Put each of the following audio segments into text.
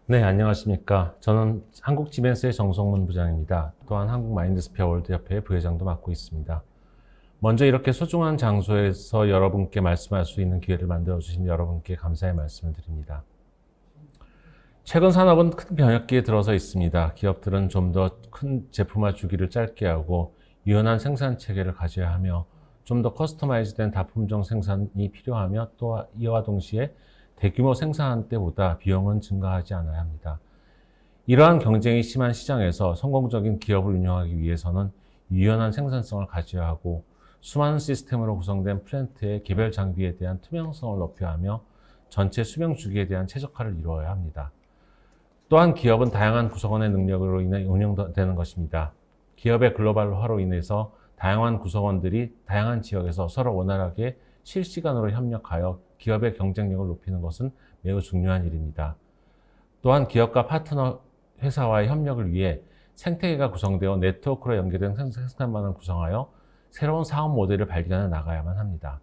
네, 안녕하십니까. 저는 한국지벤스의 정성문 부장입니다. 또한 한국마인드스피어 월드협회의 부회장도 맡고 있습니다. 먼저 이렇게 소중한 장소에서 여러분께 말씀할 수 있는 기회를 만들어주신 여러분께 감사의 말씀을 드립니다. 최근 산업은 큰 변혁기에 들어서 있습니다. 기업들은 좀 더 큰 제품화 주기를 짧게 하고 유연한 생산 체계를 가져야 하며 좀 더 커스터마이즈된 다품종 생산이 필요하며 또 이와 동시에 대규모 생산한 때보다 비용은 증가하지 않아야 합니다. 이러한 경쟁이 심한 시장에서 성공적인 기업을 운영하기 위해서는 유연한 생산성을 가져야 하고 수많은 시스템으로 구성된 플랜트의 개별 장비에 대한 투명성을 높여야 하며 전체 수명 주기에 대한 최적화를 이루어야 합니다. 또한 기업은 다양한 구성원의 능력으로 인해 운영되는 것입니다. 기업의 글로벌화로 인해서 다양한 구성원들이 다양한 지역에서 서로 원활하게 실시간으로 협력하여 기업의 경쟁력을 높이는 것은 매우 중요한 일입니다. 또한 기업과 파트너 회사와의 협력을 위해 생태계가 구성되어 네트워크로 연계된 생산망을 구성하여 새로운 사업 모델을 발견해 나가야만 합니다.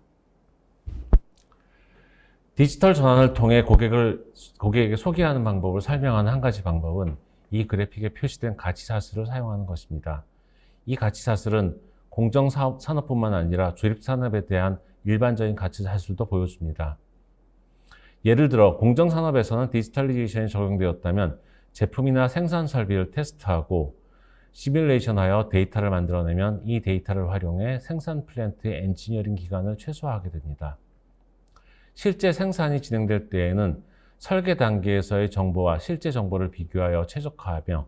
디지털 전환을 통해 고객에게 소개하는 방법을 설명하는 한 가지 방법은 이 그래픽에 표시된 가치사슬을 사용하는 것입니다. 이 가치사슬은 공정산업뿐만 아니라 조립산업에 대한 일반적인 가치사슬도 보여줍니다. 예를 들어 공정산업에서는 디지털리제이션이 적용되었다면 제품이나 생산 설비를 테스트하고 시뮬레이션하여 데이터를 만들어내면 이 데이터를 활용해 생산 플랜트의 엔지니어링 기간을 최소화하게 됩니다. 실제 생산이 진행될 때에는 설계 단계에서의 정보와 실제 정보를 비교하여 최적화하며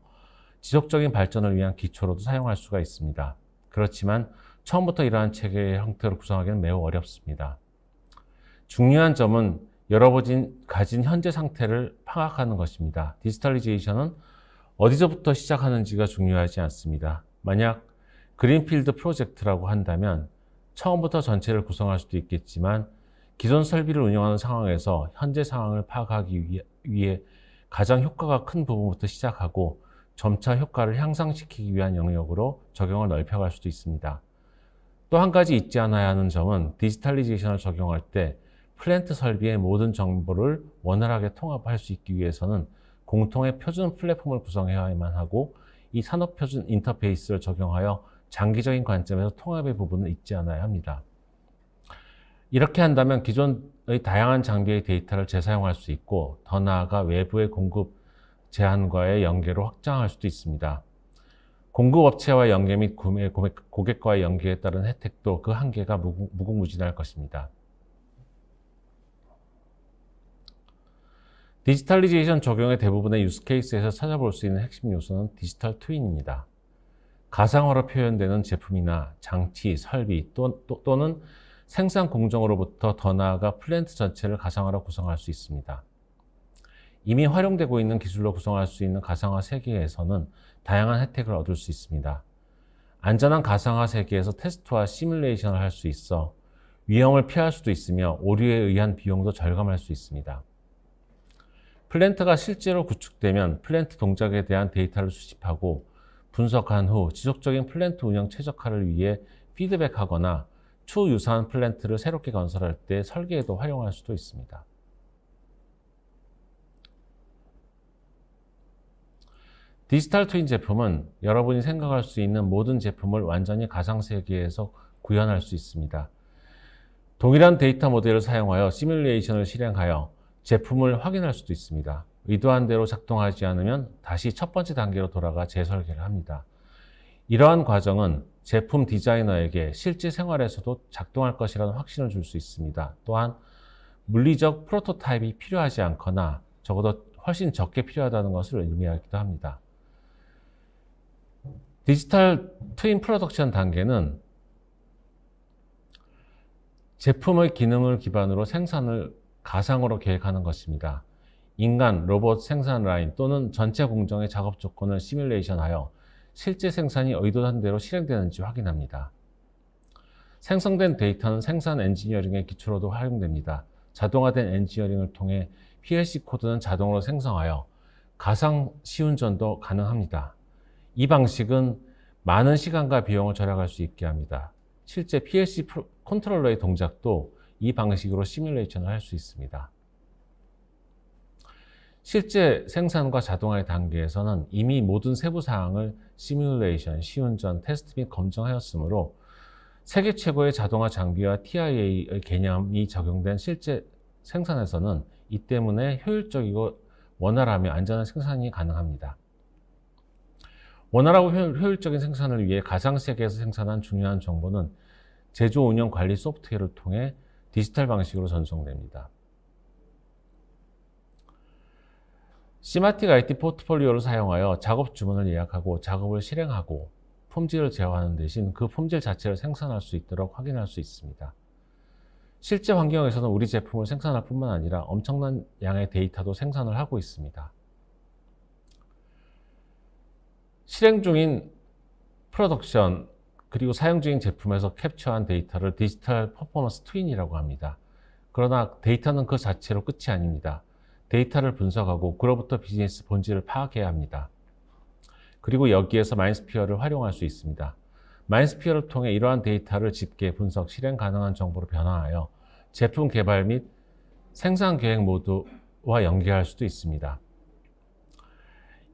지속적인 발전을 위한 기초로도 사용할 수가 있습니다. 그렇지만 처음부터 이러한 체계의 형태로 구성하기는 매우 어렵습니다. 중요한 점은 여러분이 가진 현재 상태를 파악하는 것입니다. 디지털리제이션은 어디서부터 시작하는지가 중요하지 않습니다. 만약 그린필드 프로젝트라고 한다면 처음부터 전체를 구성할 수도 있겠지만 기존 설비를 운영하는 상황에서 현재 상황을 파악하기 위해 가장 효과가 큰 부분부터 시작하고 점차 효과를 향상시키기 위한 영역으로 적용을 넓혀갈 수도 있습니다. 또 한 가지 잊지 않아야 하는 점은 디지털리제이션을 적용할 때 플랜트 설비의 모든 정보를 원활하게 통합할 수 있기 위해서는 공통의 표준 플랫폼을 구성해야만 하고 이 산업 표준 인터페이스를 적용하여 장기적인 관점에서 통합의 부분을 잊지 않아야 합니다. 이렇게 한다면 기존의 다양한 장비의 데이터를 재사용할 수 있고 더 나아가 외부의 공급 제한과의 연계로 확장할 수도 있습니다. 공급업체와의 연계 및 고객과의 연계에 따른 혜택도 그 한계가 무궁무진할 것입니다. 디지털리제이션 적용의 대부분의 유스케이스에서 찾아볼 수 있는 핵심 요소는 디지털 트윈입니다. 가상화로 표현되는 제품이나 장치, 설비 또는 생산 공정으로부터 더 나아가 플랜트 전체를 가상화로 구성할 수 있습니다. 이미 활용되고 있는 기술로 구성할 수 있는 가상화 세계에서는 다양한 혜택을 얻을 수 있습니다. 안전한 가상화 세계에서 테스트와 시뮬레이션을 할 수 있어 위험을 피할 수도 있으며 오류에 의한 비용도 절감할 수 있습니다. 플랜트가 실제로 구축되면 플랜트 동작에 대한 데이터를 수집하고 분석한 후 지속적인 플랜트 운영 최적화를 위해 피드백하거나 초유사한 플랜트를 새롭게 건설할 때 설계에도 활용할 수도 있습니다. 디지털 트윈 제품은 여러분이 생각할 수 있는 모든 제품을 완전히 가상세계에서 구현할 수 있습니다. 동일한 데이터 모델을 사용하여 시뮬레이션을 실행하여 제품을 확인할 수도 있습니다. 의도한 대로 작동하지 않으면 다시 첫 번째 단계로 돌아가 재설계를 합니다. 이러한 과정은 제품 디자이너에게 실제 생활에서도 작동할 것이라는 확신을 줄 수 있습니다. 또한 물리적 프로토타입이 필요하지 않거나 적어도 훨씬 적게 필요하다는 것을 의미하기도 합니다. 디지털 트윈 프로덕션 단계는 제품의 기능을 기반으로 생산을 가상으로 계획하는 것입니다. 인간, 로봇 생산 라인 또는 전체 공정의 작업 조건을 시뮬레이션하여 실제 생산이 의도한 대로 실행되는지 확인합니다. 생성된 데이터는 생산 엔지니어링의 기초로도 활용됩니다. 자동화된 엔지니어링을 통해 PLC 코드는 자동으로 생성하여 가상 시운전도 가능합니다. 이 방식은 많은 시간과 비용을 절약할 수 있게 합니다. 실제 PLC 컨트롤러의 동작도 이 방식으로 시뮬레이션을 할 수 있습니다. 실제 생산과 자동화의 단계에서는 이미 모든 세부 사항을 시뮬레이션, 시운전, 테스트 및 검증하였으므로 세계 최고의 자동화 장비와 TIA의 개념이 적용된 실제 생산에서는 이 때문에 효율적이고 원활하며 안전한 생산이 가능합니다. 원활하고 효율적인 생산을 위해 가상 세계에서 생산한 중요한 정보는 제조 운영 관리 소프트웨어를 통해 디지털 방식으로 전송됩니다. 시마틱 IT 포트폴리오를 사용하여 작업 주문을 예약하고 작업을 실행하고 품질을 제어하는 대신 그 품질 자체를 생산할 수 있도록 확인할 수 있습니다. 실제 환경에서는 우리 제품을 생산할 뿐만 아니라 엄청난 양의 데이터도 생산을 하고 있습니다. 실행 중인 프로덕션 그리고 사용 중인 제품에서 캡처한 데이터를 디지털 퍼포먼스 트윈이라고 합니다. 그러나 데이터는 그 자체로 끝이 아닙니다. 데이터를 분석하고 그로부터 비즈니스 본질을 파악해야 합니다. 그리고 여기에서 마인드스피어를 활용할 수 있습니다. 마인드스피어를 통해 이러한 데이터를 집계, 분석, 실행 가능한 정보로 변화하여 제품 개발 및 생산 계획 모두와 연계할 수도 있습니다.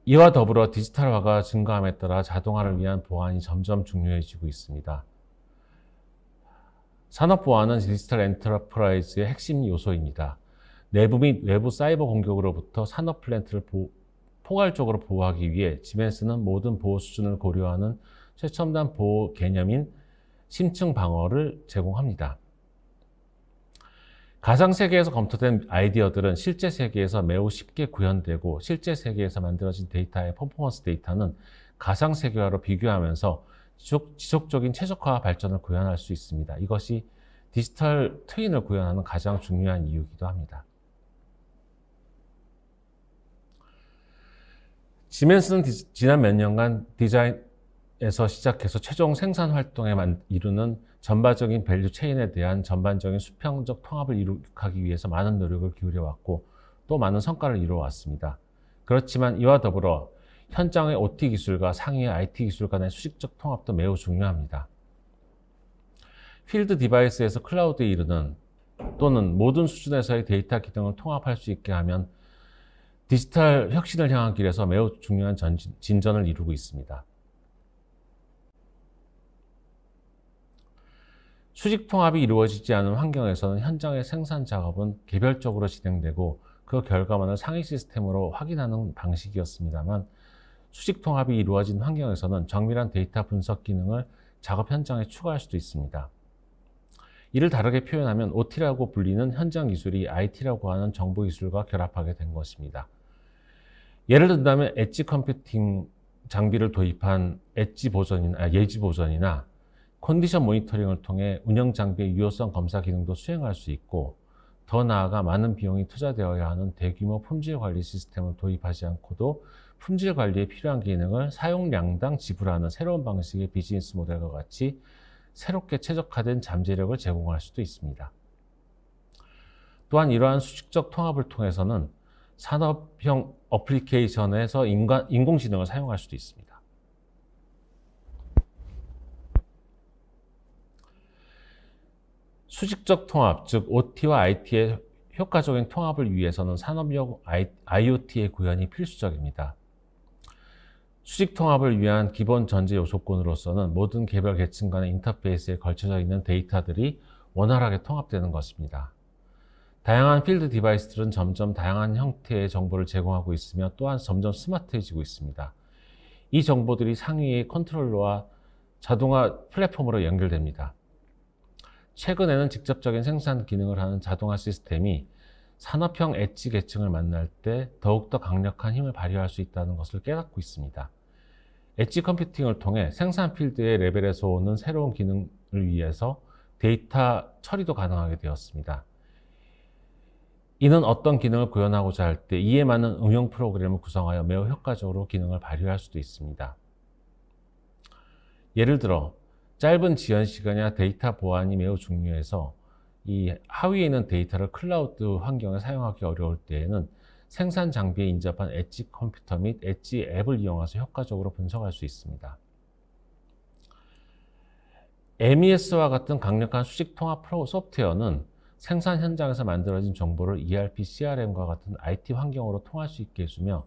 이와 더불어 디지털화가 증가함에 따라 자동화를 위한 보안이 점점 중요해지고 있습니다. 산업 보안은 디지털 엔터프라이즈의 핵심 요소입니다. 내부 및 외부 사이버 공격으로부터 산업 플랜트를 포괄적으로 보호하기 위해 지멘스는 모든 보호 수준을 고려하는 최첨단 보호 개념인 심층 방어를 제공합니다. 가상 세계에서 검토된 아이디어들은 실제 세계에서 매우 쉽게 구현되고 실제 세계에서 만들어진 데이터의 퍼포먼스 데이터는 가상 세계와로 비교하면서 지속적인 최적화 발전을 구현할 수 있습니다. 이것이 디지털 트윈을 구현하는 가장 중요한 이유이기도 합니다. 지멘스는 지난 몇 년간 디자인에서 시작해서 최종 생산 활동에 이루는 전반적인 밸류 체인에 대한 전반적인 수평적 통합을 이룩하기 위해서 많은 노력을 기울여왔고 또 많은 성과를 이루어왔습니다. 그렇지만 이와 더불어 현장의 OT 기술과 상위의 IT 기술 간의 수직적 통합도 매우 중요합니다. 필드 디바이스에서 클라우드에 이르는 또는 모든 수준에서의 데이터 기능을 통합할 수 있게 하면 디지털 혁신을 향한 길에서 매우 중요한 진전을 이루고 있습니다. 수직 통합이 이루어지지 않은 환경에서는 현장의 생산 작업은 개별적으로 진행되고 그 결과만을 상위 시스템으로 확인하는 방식이었습니다만 수직 통합이 이루어진 환경에서는 정밀한 데이터 분석 기능을 작업 현장에 추가할 수도 있습니다. 이를 다르게 표현하면 OT라고 불리는 현장 기술이 IT라고 하는 정보 기술과 결합하게 된 것입니다. 예를 든다면 엣지 컴퓨팅 장비를 도입한 예지 보전이나 컨디션 모니터링을 통해 운영 장비의 유효성 검사 기능도 수행할 수 있고 더 나아가 많은 비용이 투자되어야 하는 대규모 품질 관리 시스템을 도입하지 않고도 품질 관리에 필요한 기능을 사용량당 지불하는 새로운 방식의 비즈니스 모델과 같이 새롭게 최적화된 잠재력을 제공할 수도 있습니다. 또한 이러한 수직적 통합을 통해서는 산업형 어플리케이션에서 인공지능을 사용할 수도 있습니다. 수직적 통합, 즉 OT와 IT의 효과적인 통합을 위해서는 산업용 IoT의 구현이 필수적입니다. 수직 통합을 위한 기본 전제 요소건으로서는 모든 개별 계층 간의 인터페이스에 걸쳐져 있는 데이터들이 원활하게 통합되는 것입니다. 다양한 필드 디바이스들은 점점 다양한 형태의 정보를 제공하고 있으며 또한 점점 스마트해지고 있습니다. 이 정보들이 상위의 컨트롤러와 자동화 플랫폼으로 연결됩니다. 최근에는 직접적인 생산 기능을 하는 자동화 시스템이 산업형 엣지 계층을 만날 때 더욱더 강력한 힘을 발휘할 수 있다는 것을 깨닫고 있습니다. 엣지 컴퓨팅을 통해 생산 필드의 레벨에서 오는 새로운 기능을 위해서 데이터 처리도 가능하게 되었습니다. 이는 어떤 기능을 구현하고자 할 때 이에 맞는 응용 프로그램을 구성하여 매우 효과적으로 기능을 발휘할 수도 있습니다. 예를 들어 짧은 지연 시간이나 데이터 보안이 매우 중요해서 이 하위에 있는 데이터를 클라우드 환경에 사용하기 어려울 때에는 생산 장비에 인접한 엣지 컴퓨터 및 엣지 앱을 이용해서 효과적으로 분석할 수 있습니다. MES와 같은 강력한 수직 통합 소프트웨어는 생산 현장에서 만들어진 정보를 ERP, CRM과 같은 IT 환경으로 통할 수 있게 해주며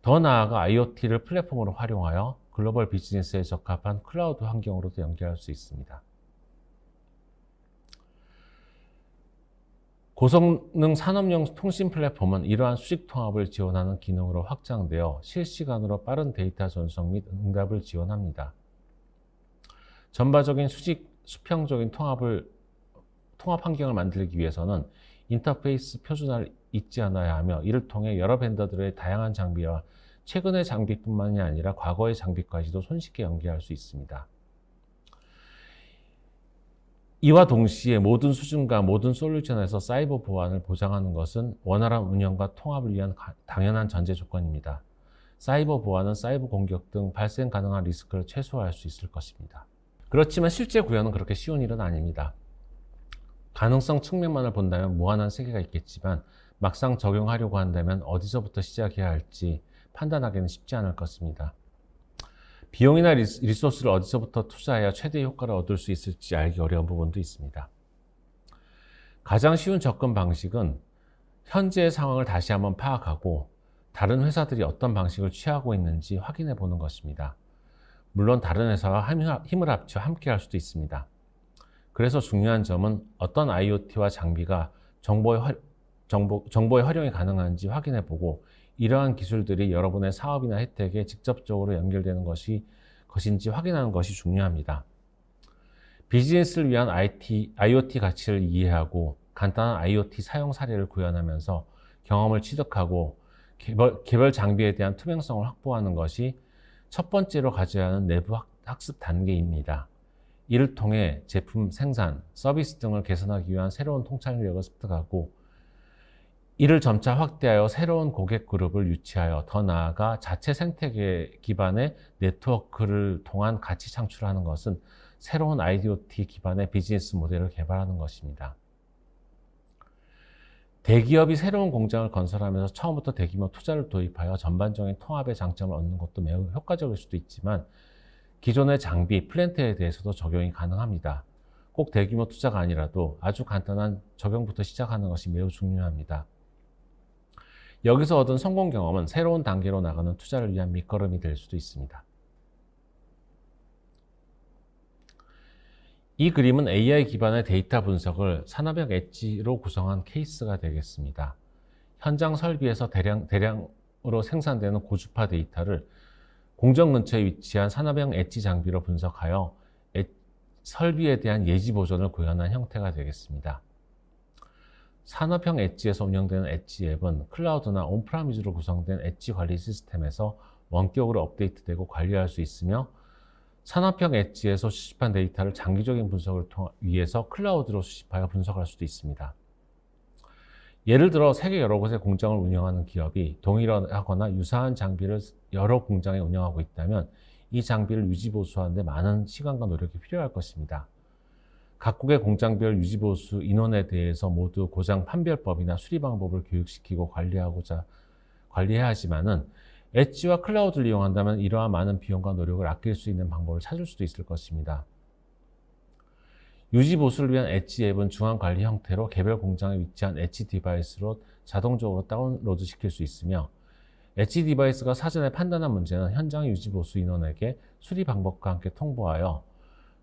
더 나아가 IoT를 플랫폼으로 활용하여 글로벌 비즈니스에 적합한 클라우드 환경으로도 연결할 수 있습니다. 고성능 산업용 통신 플랫폼은 이러한 수직 통합을 지원하는 기능으로 확장되어 실시간으로 빠른 데이터 전송 및 응답을 지원합니다. 전반적인 수평적인 통합 환경을 만들기 위해서는 인터페이스 표준화를 잊지 않아야 하며 이를 통해 여러 벤더들의 다양한 장비와 최근의 장비뿐만이 아니라 과거의 장비까지도 손쉽게 연계할 수 있습니다. 이와 동시에 모든 수준과 모든 솔루션에서 사이버 보안을 보장하는 것은 원활한 운영과 통합을 위한 당연한 전제 조건입니다. 사이버 보안은 사이버 공격 등 발생 가능한 리스크를 최소화할 수 있을 것입니다. 그렇지만 실제 구현은 그렇게 쉬운 일은 아닙니다. 가능성 측면만을 본다면 무한한 세계가 있겠지만 막상 적용하려고 한다면 어디서부터 시작해야 할지 판단하기는 쉽지 않을 것입니다. 비용이나 리소스를 어디서부터 투자해야 최대 효과를 얻을 수 있을지 알기 어려운 부분도 있습니다. 가장 쉬운 접근 방식은 현재의 상황을 다시 한번 파악하고 다른 회사들이 어떤 방식을 취하고 있는지 확인해 보는 것입니다. 물론 다른 회사와 힘을 합쳐 함께 할 수도 있습니다. 그래서 중요한 점은 어떤 IoT와 장비가 정보의 활용이 가능한지 확인해 보고 이러한 기술들이 여러분의 사업이나 혜택에 직접적으로 연결되는 것인지 확인하는 것이 중요합니다. 비즈니스를 위한 IoT 가치를 이해하고 간단한 IoT 사용 사례를 구현하면서 경험을 취득하고 개별 장비에 대한 투명성을 확보하는 것이 첫 번째로 가져야 하는 내부 학습 단계입니다. 이를 통해 제품 생산, 서비스 등을 개선하기 위한 새로운 통찰력을 습득하고 이를 점차 확대하여 새로운 고객 그룹을 유치하여 더 나아가 자체 생태계 기반의 네트워크를 통한 가치 창출하는 것은 새로운 IoT 기반의 비즈니스 모델을 개발하는 것입니다. 대기업이 새로운 공장을 건설하면서 처음부터 대규모 투자를 도입하여 전반적인 통합의 장점을 얻는 것도 매우 효과적일 수도 있지만 기존의 장비, 플랜트에 대해서도 적용이 가능합니다. 꼭 대규모 투자가 아니라도 아주 간단한 적용부터 시작하는 것이 매우 중요합니다. 여기서 얻은 성공 경험은 새로운 단계로 나가는 투자를 위한 밑거름이 될 수도 있습니다. 이 그림은 AI 기반의 데이터 분석을 산업형 엣지로 구성한 케이스가 되겠습니다. 현장 설비에서 대량으로 생산되는 고주파 데이터를 공정 근처에 위치한 산업형 엣지 장비로 분석하여 설비에 대한 예지 보존을 구현한 형태가 되겠습니다. 산업형 엣지에서 운영되는 엣지 앱은 클라우드나 온프라미즈로 구성된 엣지 관리 시스템에서 원격으로 업데이트되고 관리할 수 있으며 산업형 엣지에서 수집한 데이터를 장기적인 분석을 위해서 클라우드로 수집하여 분석할 수도 있습니다. 예를 들어 세계 여러 곳의 공장을 운영하는 기업이 동일하거나 유사한 장비를 여러 공장에 운영하고 있다면 이 장비를 유지보수하는 데 많은 시간과 노력이 필요할 것입니다. 각국의 공장별 유지보수 인원에 대해서 모두 고장 판별법이나 수리 방법을 교육시키고 관리해야 하지만은 엣지와 클라우드를 이용한다면 이러한 많은 비용과 노력을 아낄 수 있는 방법을 찾을 수도 있을 것입니다. 유지보수를 위한 엣지 앱은 중앙 관리 형태로 개별 공장에 위치한 엣지 디바이스로 자동적으로 다운로드 시킬 수 있으며 엣지 디바이스가 사전에 판단한 문제는 현장 유지보수 인원에게 수리 방법과 함께 통보하여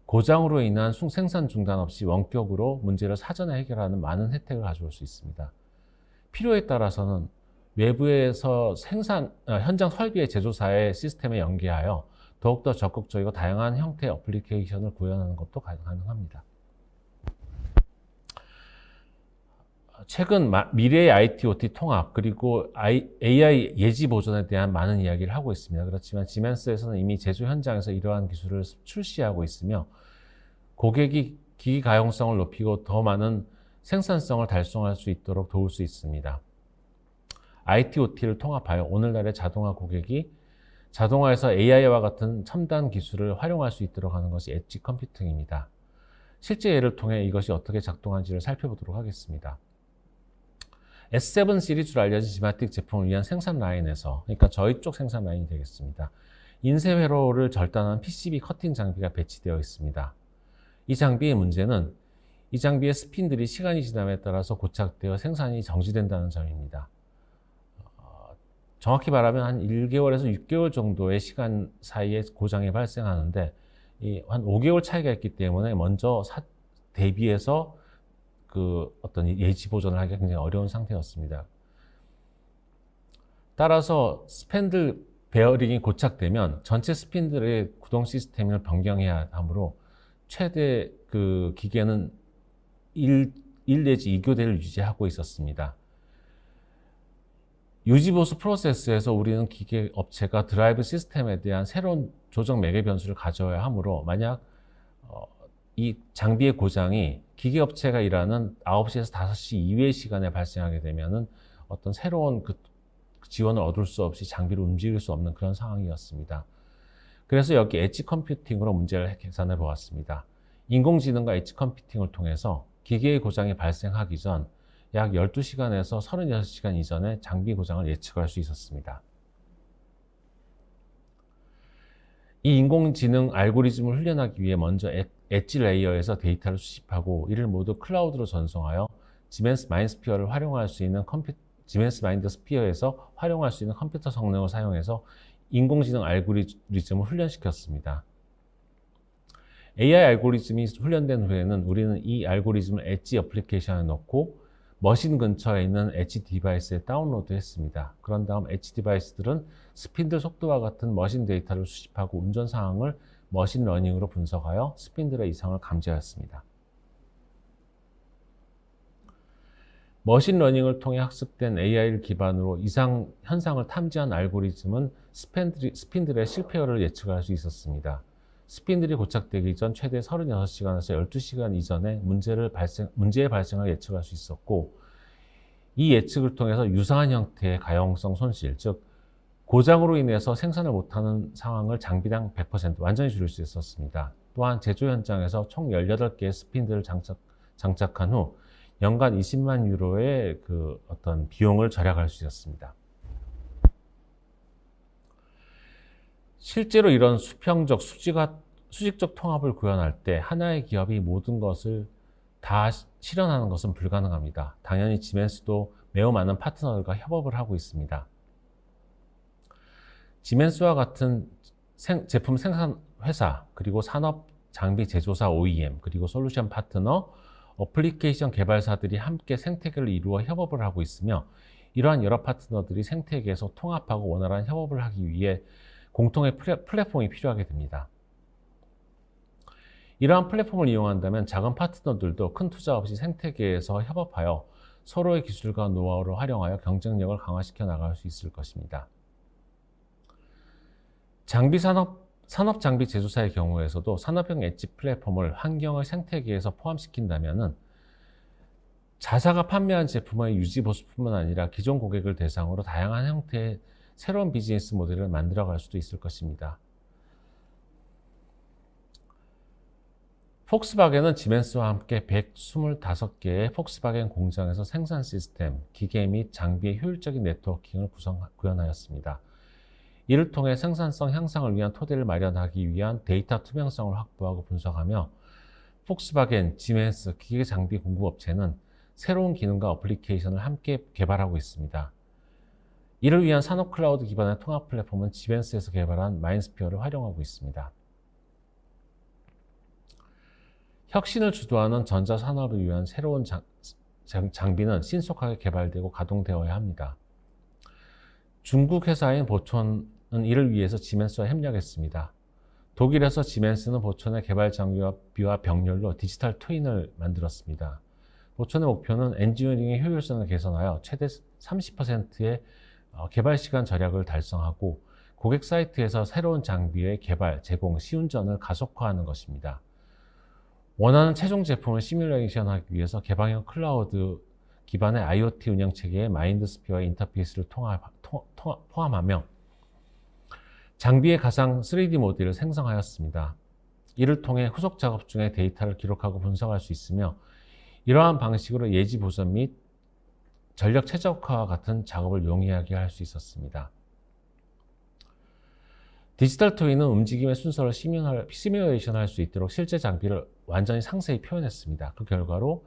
고장으로 인한 생산 중단 없이 원격으로 문제를 사전에 해결하는 많은 혜택을 가져올 수 있습니다. 필요에 따라서는 외부에서 현장 설비의 제조사의 시스템에 연계하여 더욱더 적극적이고 다양한 형태의 어플리케이션을 구현하는 것도 가능합니다. 최근 미래의 IT/OT 통합 그리고 AI 예지 보존에 대한 많은 이야기를 하고 있습니다. 그렇지만 지멘스에서는 이미 제조 현장에서 이러한 기술을 출시하고 있으며 고객이 기기 가용성을 높이고 더 많은 생산성을 달성할 수 있도록 도울 수 있습니다. IT/OT를 통합하여 오늘날의 자동화 고객이 자동화에서 AI와 같은 첨단 기술을 활용할 수 있도록 하는 것이 엣지 컴퓨팅입니다. 실제 예를 통해 이것이 어떻게 작동하는지를 살펴보도록 하겠습니다. S7 시리즈로 알려진 지마틱 제품을 위한 생산 라인에서, 그러니까 저희 쪽 생산 라인이 되겠습니다. 인쇄 회로를 절단하는 PCB 커팅 장비가 배치되어 있습니다. 이 장비의 문제는 이 장비의 스핀들이 시간이 지남에 따라서 고착되어 생산이 정지된다는 점입니다. 정확히 말하면 한 1개월에서 6개월 정도의 시간 사이에 고장이 발생하는데 한 5개월 차이가 있기 때문에 먼저 대비해서 그 어떤 예지 보존을 하기가 굉장히 어려운 상태였습니다. 따라서 스팬들 베어링이 고착되면 전체 스핀들의 구동 시스템을 변경해야 하므로 최대 그 기계는 1 내지 2교대를 유지하고 있었습니다. 유지보수 프로세스에서 우리는 기계 업체가 드라이브 시스템에 대한 새로운 조정 매개 변수를 가져야 하므로 만약 이 장비의 고장이 기계 업체가 일하는 9시에서 5시 이외의 시간에 발생하게 되면은 어떤 새로운 그 지원을 얻을 수 없이 장비를 움직일 수 없는 그런 상황이었습니다. 그래서 여기 엣지 컴퓨팅으로 문제를 계산해 보았습니다. 인공지능과 엣지 컴퓨팅을 통해서 기계의 고장이 발생하기 전 약 12시간에서 36시간 이전에 장비 고장을 예측할 수 있었습니다. 이 인공지능 알고리즘을 훈련하기 위해 먼저 엣지 레이어에서 데이터를 수집하고 이를 모두 클라우드로 전송하여 지멘스 마인드스피어를 활용할 수 있는 지멘스 마인드스피어에서 활용할 수 있는 컴퓨터 성능을 사용해서 인공지능 알고리즘을 훈련시켰습니다. AI 알고리즘이 훈련된 후에는 우리는 이 알고리즘을 엣지 어플리케이션에 넣고 머신 근처에 있는 엣지 디바이스에 다운로드했습니다. 그런 다음 엣지 디바이스들은 스핀들 속도와 같은 머신 데이터를 수집하고 운전 상황을 머신 러닝으로 분석하여 스핀들의 이상을 감지하였습니다. 머신 러닝을 통해 학습된 AI를 기반으로 이상 현상을 탐지한 알고리즘은 스핀들의 실패율을 예측할 수 있었습니다. 스핀들이 고착되기 전 최대 36시간에서 12시간 이전에 문제의 발생을 예측할 수 있었고, 이 예측을 통해서 유사한 형태의 가용성 손실, 즉 고장으로 인해서 생산을 못하는 상황을 장비당 100% 완전히 줄일 수 있었습니다. 또한 제조 현장에서 총 18개의 스핀들을 장착한 후 연간 20만 유로의 그 어떤 비용을 절약할 수 있었습니다. 실제로 이런 수평적, 수직적 통합을 구현할 때 하나의 기업이 모든 것을 다 실현하는 것은 불가능합니다. 당연히 지멘스도 매우 많은 파트너들과 협업을 하고 있습니다. 지멘스와 같은 제품 생산 회사, 그리고 산업 장비 제조사 OEM, 그리고 솔루션 파트너, 어플리케이션 개발사들이 함께 생태계를 이루어 협업을 하고 있으며, 이러한 여러 파트너들이 생태계에서 통합하고 원활한 협업을 하기 위해 공통의 플랫폼이 필요하게 됩니다. 이러한 플랫폼을 이용한다면 작은 파트너들도 큰 투자 없이 생태계에서 협업하여 서로의 기술과 노하우를 활용하여 경쟁력을 강화시켜 나갈 수 있을 것입니다. 산업 장비 제조사의 경우에서도 산업형 엣지 플랫폼을 환경의 생태계에서 포함시킨다면 자사가 판매한 제품의 유지 보수뿐만 아니라 기존 고객을 대상으로 다양한 형태의 새로운 비즈니스 모델을 만들어갈 수도 있을 것입니다. 폭스바겐은 지멘스와 함께 125개의 폭스바겐 공장에서 생산 시스템, 기계 및 장비의 효율적인 네트워킹을 구현하였습니다. 이를 통해 생산성 향상을 위한 토대를 마련하기 위한 데이터 투명성을 확보하고 분석하며 폭스바겐, 지멘스, 기계 장비 공급업체는 새로운 기능과 어플리케이션을 함께 개발하고 있습니다. 이를 위한 산업 클라우드 기반의 통합 플랫폼은 지멘스에서 개발한 마인드스피어를 활용하고 있습니다. 혁신을 주도하는 전자산업을 위한 새로운 장비는 신속하게 개발되고 가동되어야 합니다. 중국 회사인 보촌은 이를 위해서 지멘스와 협력했습니다. 독일에서 지멘스는 보촌의 개발 장비와 병렬로 디지털 트윈을 만들었습니다. 보촌의 목표는 엔지니어링의 효율성을 개선하여 최대 30%의 개발 시간 절약을 달성하고 고객 사이트에서 새로운 장비의 개발, 제공, 시운전을 가속화하는 것입니다. 원하는 최종 제품을 시뮬레이션하기 위해서 개방형 클라우드 기반의 IoT 운영체계의 마인드스피어의 인터페이스를 포함하며 장비의 가상 3D 모델을 생성하였습니다. 이를 통해 후속 작업 중에 데이터를 기록하고 분석할 수 있으며 이러한 방식으로 예지 보전 및 전력 최적화와 같은 작업을 용이하게 할 수 있었습니다. 디지털 트윈은 움직임의 순서를 시뮬레이션 할 수 있도록 실제 장비를 완전히 상세히 표현했습니다. 그 결과로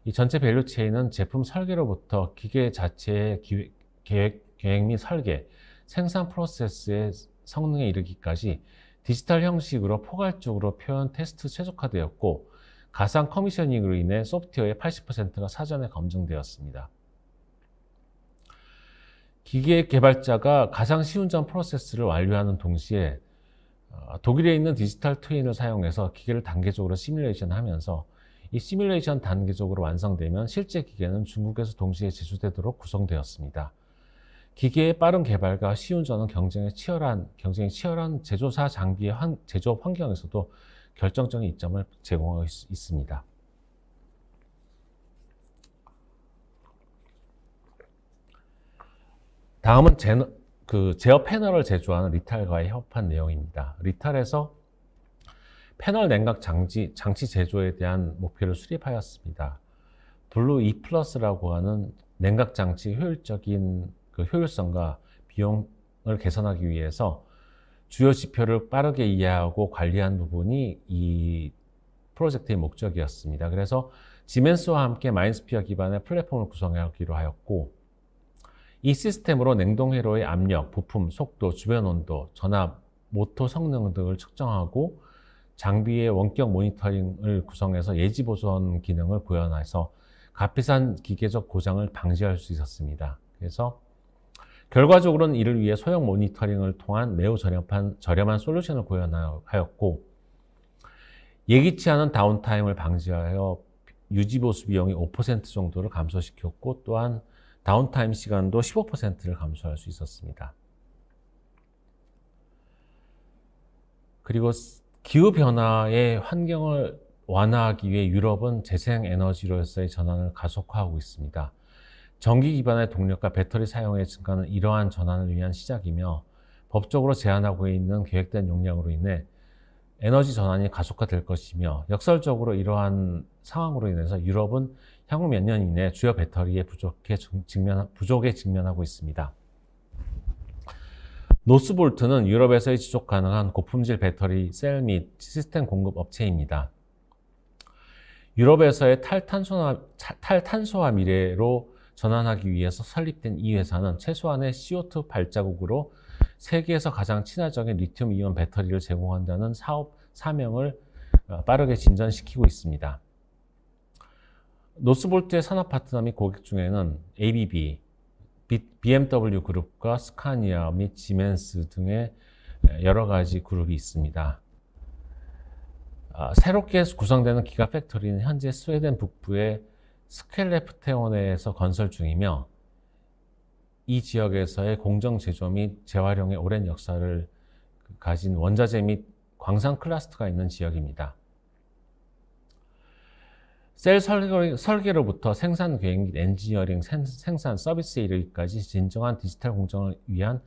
이 전체 밸류 체인은 제품 설계로부터 기계 자체의 계획 및 설계, 생산 프로세스의 성능에 이르기까지 디지털 형식으로 포괄적으로 표현 테스트 최적화되었고, 가상 커미셔닝으로 인해 소프트웨어의 80%가 사전에 검증되었습니다. 기계 개발자가 가상 시운전 프로세스를 완료하는 동시에 독일에 있는 디지털 트윈을 사용해서 기계를 단계적으로 시뮬레이션 하면서, 이 시뮬레이션 단계적으로 완성되면 실제 기계는 중국에서 동시에 제조되도록 구성되었습니다. 기계의 빠른 개발과 시운전은 경쟁이 치열한 제조사 장비의 제조업 환경에서도 결정적인 이점을 제공하고 있습니다. 다음은 제어 패널을 제조하는 리탈과의 협업한 내용입니다. 리탈에서 패널 냉각 장치 제조에 대한 목표를 수립하였습니다. 블루 E+라고 하는 냉각 장치 효율적인 효율성과 비용을 개선하기 위해서 주요 지표를 빠르게 이해하고 관리하는 부분이 이 프로젝트의 목적이었습니다. 그래서 지멘스와 함께 마인스피어 기반의 플랫폼을 구성하기로 하였고, 이 시스템으로 냉동 회로의 압력, 부품, 속도, 주변 온도, 전압, 모터 성능 등을 측정하고 장비의 원격 모니터링을 구성해서 예지 보선 기능을 구현해서 값비싼 기계적 고장을 방지할 수 있었습니다. 그래서 결과적으로는 이를 위해 소형 모니터링을 통한 매우 저렴한 솔루션을 구현하였고, 예기치 않은 다운타임을 방지하여 유지보수 비용이 5% 정도를 감소시켰고, 또한 다운타임 시간도 15%를 감소할 수 있었습니다. 그리고 기후변화의 환경을 완화하기 위해 유럽은 재생에너지로서의 전환을 가속화하고 있습니다. 전기 기반의 동력과 배터리 사용의 증가는 이러한 전환을 위한 시작이며, 법적으로 제한하고 있는 계획된 용량으로 인해 에너지 전환이 가속화될 것이며, 역설적으로 이러한 상황으로 인해서 유럽은 향후 몇 년 이내 주요 배터리의 부족에 직면하고 있습니다. 노스볼트는 유럽에서의 지속 가능한 고품질 배터리 셀 및 시스템 공급 업체입니다. 유럽에서의 탈탄소화 미래로 전환하기 위해서 설립된 이 회사는 최소한의 CO2 발자국으로 세계에서 가장 친화적인 리튬 이온 배터리를 제공한다는 사업 사명을 빠르게 진전시키고 있습니다. 노스볼트의 산업 파트너 및 고객 중에는 ABB, BMW 그룹과 스카니아 및 지멘스 등의 여러 가지 그룹이 있습니다. 새롭게 구성되는 기가팩토리는 현재 스웨덴 북부의 스켈레프테온에서 건설 중이며, 이 지역에서의 공정 제조 및 재활용의 오랜 역사를 가진 원자재 및 광산 클러스터가 있는 지역입니다. 셀 설계로부터 생산 계획 및 엔지니어링, 생산, 서비스에 이르기까지 진정한 디지털 공정을 위한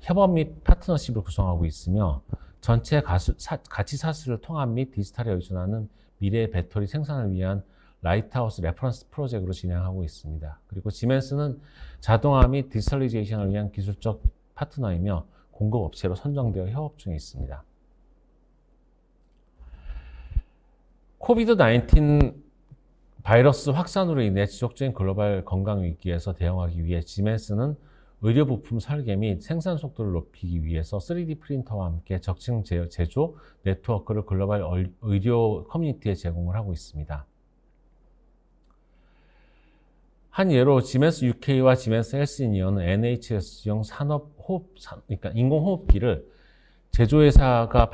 협업 및 파트너십을 구성하고 있으며, 전체 가치 사슬을 통합 및 디지털에 의존하는 미래의 배터리 생산을 위한 라이트하우스 레퍼런스 프로젝트로 진행하고 있습니다. 그리고 지멘스는 자동화 및 디지털리제이션을 위한 기술적 파트너이며 공급 업체로 선정되어 협업 중에 있습니다. 코비드-19 바이러스 확산으로 인해 지속적인 글로벌 건강 위기에서 대응하기 위해 지멘스는 의료 부품 설계 및 생산 속도를 높이기 위해서 3D 프린터와 함께 적층 제조 네트워크를 글로벌 의료 커뮤니티에 제공을 하고 있습니다. 한 예로 지멘스 UK와 지멘스 헬스니어는 NHS용 그러니까 인공호흡기를 제조회사가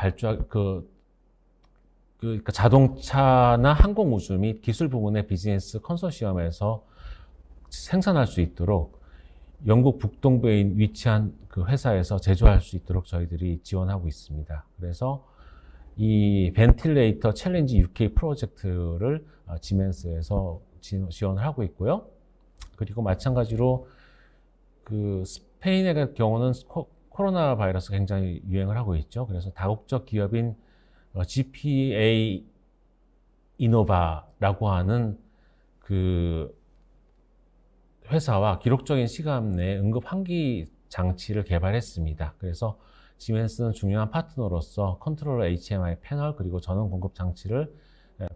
그러니까 자동차나 항공우주 및 기술 부문의 비즈니스 컨소시엄에서 생산할 수 있도록 영국 북동부에 위치한 그 회사에서 제조할 수 있도록 저희들이 지원하고 있습니다. 그래서 이 벤틸레이터 챌린지 UK 프로젝트를 지멘스에서 지원을 하고 있고요. 그리고 마찬가지로 그 스페인의 경우는 코로나 바이러스가 굉장히 유행을 하고 있죠. 그래서 다국적 기업인 GPA 이노바라고 하는 그 회사와 기록적인 시간 내에 응급 환기 장치를 개발했습니다. 그래서 지멘스는 중요한 파트너로서 컨트롤러 HMI 패널 그리고 전원 공급 장치를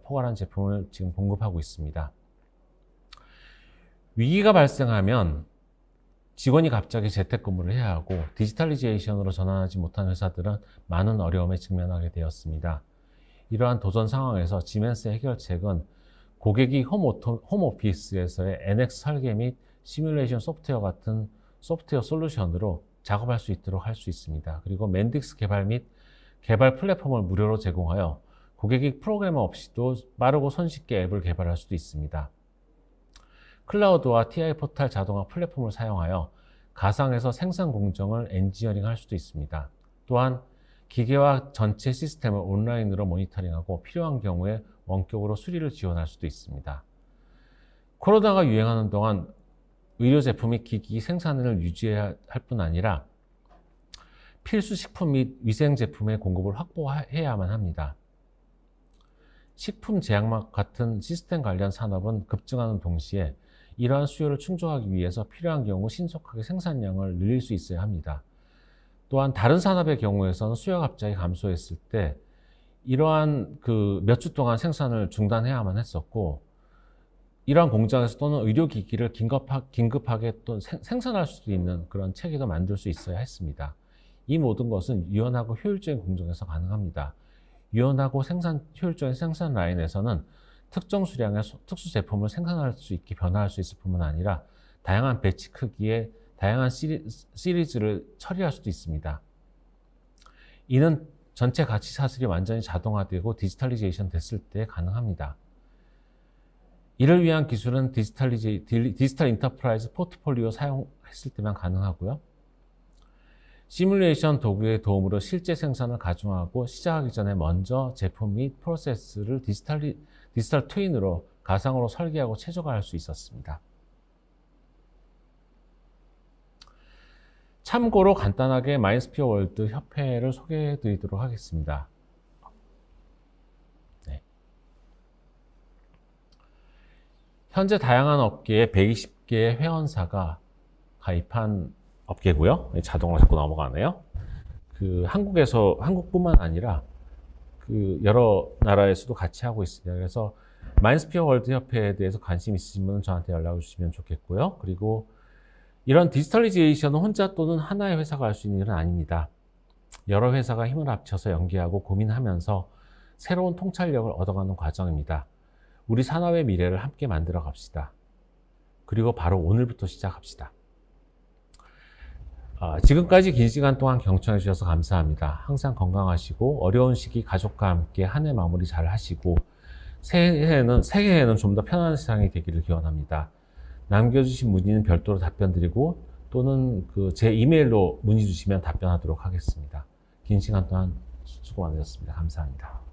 포괄한 제품을 지금 공급하고 있습니다. 위기가 발생하면 직원이 갑자기 재택근무를 해야 하고 디지털리제이션으로 전환하지 못한 회사들은 많은 어려움에 직면하게 되었습니다. 이러한 도전 상황에서 지멘스의 해결책은 고객이 홈오피스에서의 NX 설계 및 시뮬레이션 소프트웨어 같은 소프트웨어 솔루션으로 작업할 수 있도록 할 수 있습니다. 그리고 맨딕스 개발 및 개발 플랫폼을 무료로 제공하여 고객이 프로그래머 없이도 빠르고 손쉽게 앱을 개발할 수도 있습니다. 클라우드와 TI 포탈 자동화 플랫폼을 사용하여 가상에서 생산 공정을 엔지니어링 할 수도 있습니다. 또한 기계와 전체 시스템을 온라인으로 모니터링하고 필요한 경우에 원격으로 수리를 지원할 수도 있습니다. 코로나가 유행하는 동안 의료 제품 및 기기 생산을 유지해야 할 뿐 아니라 필수 식품 및 위생 제품의 공급을 확보해야만 합니다. 식품 제약막 같은 시스템 관련 산업은 급증하는 동시에 이러한 수요를 충족하기 위해서 필요한 경우 신속하게 생산량을 늘릴 수 있어야 합니다. 또한 다른 산업의 경우에서는 수요가 갑자기 감소했을 때 이러한 몇 주 동안 생산을 중단해야만 했었고, 이러한 공장에서 또는 의료기기를 긴급하게 또 생산할 수도 있는 그런 체계도 만들 수 있어야 했습니다. 이 모든 것은 유연하고 효율적인 공정에서 가능합니다. 유연하고 효율적인 생산 라인에서는 특정 수량의 특수 제품을 생산할 수 있게 변화할 수 있을 뿐만 아니라 다양한 배치 크기의 다양한 시리즈를 처리할 수도 있습니다. 이는 전체 가치 사슬이 완전히 자동화되고 디지털리제이션 됐을 때 가능합니다. 이를 위한 기술은 디지털 인터프라이즈 포트폴리오 사용했을 때만 가능하고요. 시뮬레이션 도구의 도움으로 실제 생산을 가중하고 시작하기 전에 먼저 제품 및 프로세스를 디지털 트윈으로 가상으로 설계하고 최적화할 수 있었습니다. 참고로 간단하게 마인드스피어 월드 협회를 소개해 드리도록 하겠습니다. 네. 현재 다양한 업계에 120개의 회원사가 가입한 업계고요. 자동으로 자꾸 넘어가네요. 한국뿐만 아니라 여러 나라에서도 같이 하고 있습니다. 그래서 마인드스피어 월드 협회에 대해서 관심 있으신 분은 저한테 연락을 주시면 좋겠고요. 그리고 이런 디지털리제이션은 혼자 또는 하나의 회사가 할 수 있는 일은 아닙니다. 여러 회사가 힘을 합쳐서 연계하고 고민하면서 새로운 통찰력을 얻어가는 과정입니다. 우리 산업의 미래를 함께 만들어 갑시다. 그리고 바로 오늘부터 시작합시다. 지금까지 긴 시간 동안 경청해 주셔서 감사합니다. 항상 건강하시고 어려운 시기 가족과 함께 한 해 마무리 잘 하시고 새해에는 좀 더 편안한 세상이 되기를 기원합니다. 남겨주신 문의는 별도로 답변 드리고 또는 제 이메일로 문의 주시면 답변하도록 하겠습니다. 긴 시간 동안 수고 많으셨습니다. 감사합니다.